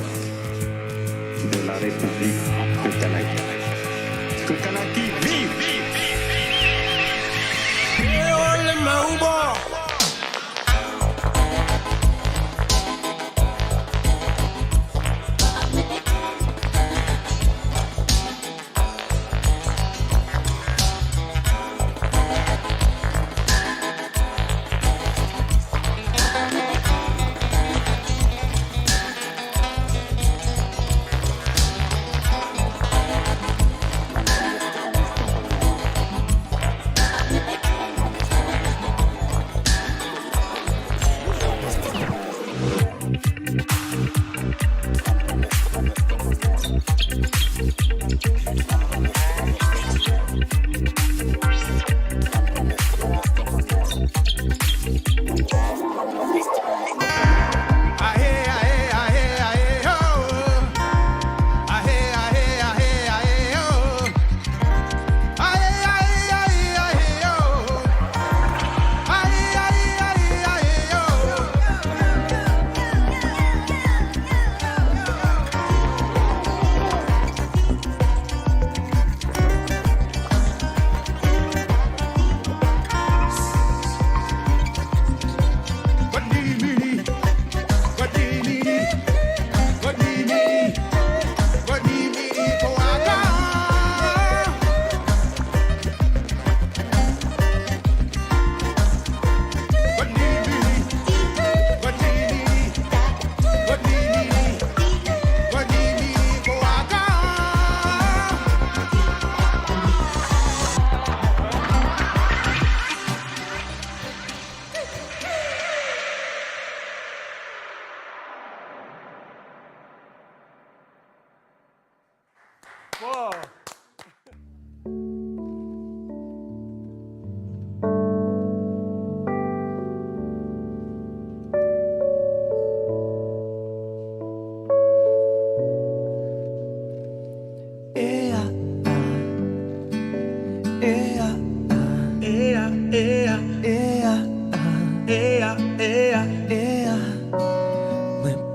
de la République de Kanaki. Que Kanaki vive!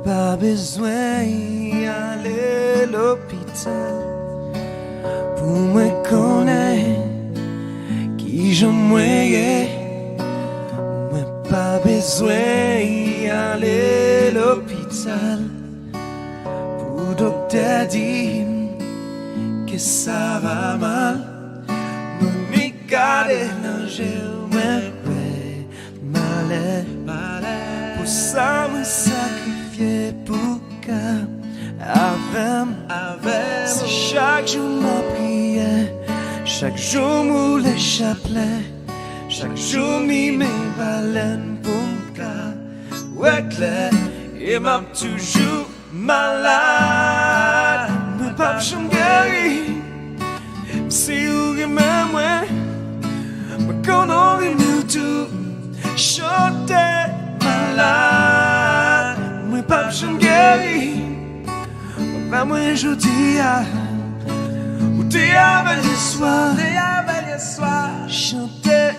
Pas besoin d'aller à l'hôpital pour me connaître qui je suis. Pas besoin d'aller à l'hôpital pour docteur dire que ça va mal. Me garder l'angèle, malais. Pour ça me sacrifier pour avec si chaque jour ma prière, chaque jour mou les chapelets, chaque jour mi mes baleines pour ouais clair, et m'a toujours malade. Me pas j'aime guérir, si vous aimez moi, me connais nous tout, chanter malade. Me pas j'aime guérir. Pas moi je dis ou t'es avec les soirs, chanter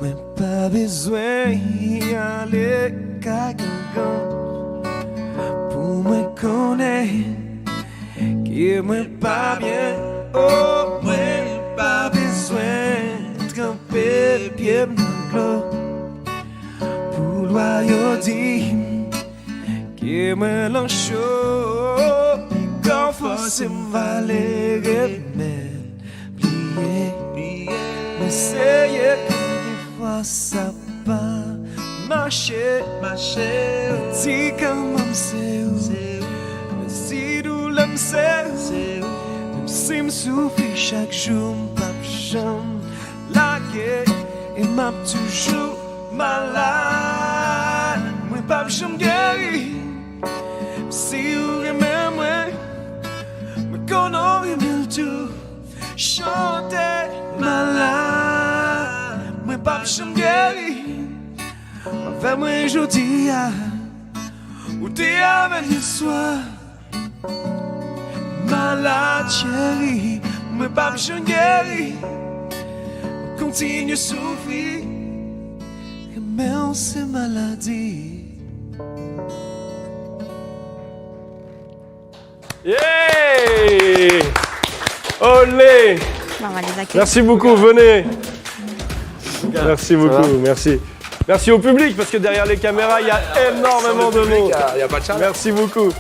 mais pas besoin d'aller quelqu'un connais que moi pas bien. Oh, moi pas besoin de tremper pied dans l'eau pour loyer dire que moi l'en chaud quand force m'valer remède plier m'essayer des fois ça pas marcher dis comment c'est où si d'où l'homme c'est même si m'souffrir chaque jour m'pas jamais laguer et m'a toujours malade moi pas jamais guéri si vous aimez moi me connais mieux tout chanter malade moi pas jamais guéri avec moi aujourd'hui ou t'es avec le soir malade chérie moi pas jamais guéri continue à souffrir mais on sait maladie. Yeah! Olé! On va les accueillir. Merci beaucoup, venez. Merci beaucoup, merci. Merci au public, parce que derrière les caméras, il y a énormément de monde. Il n'y a pas de chance. Merci beaucoup.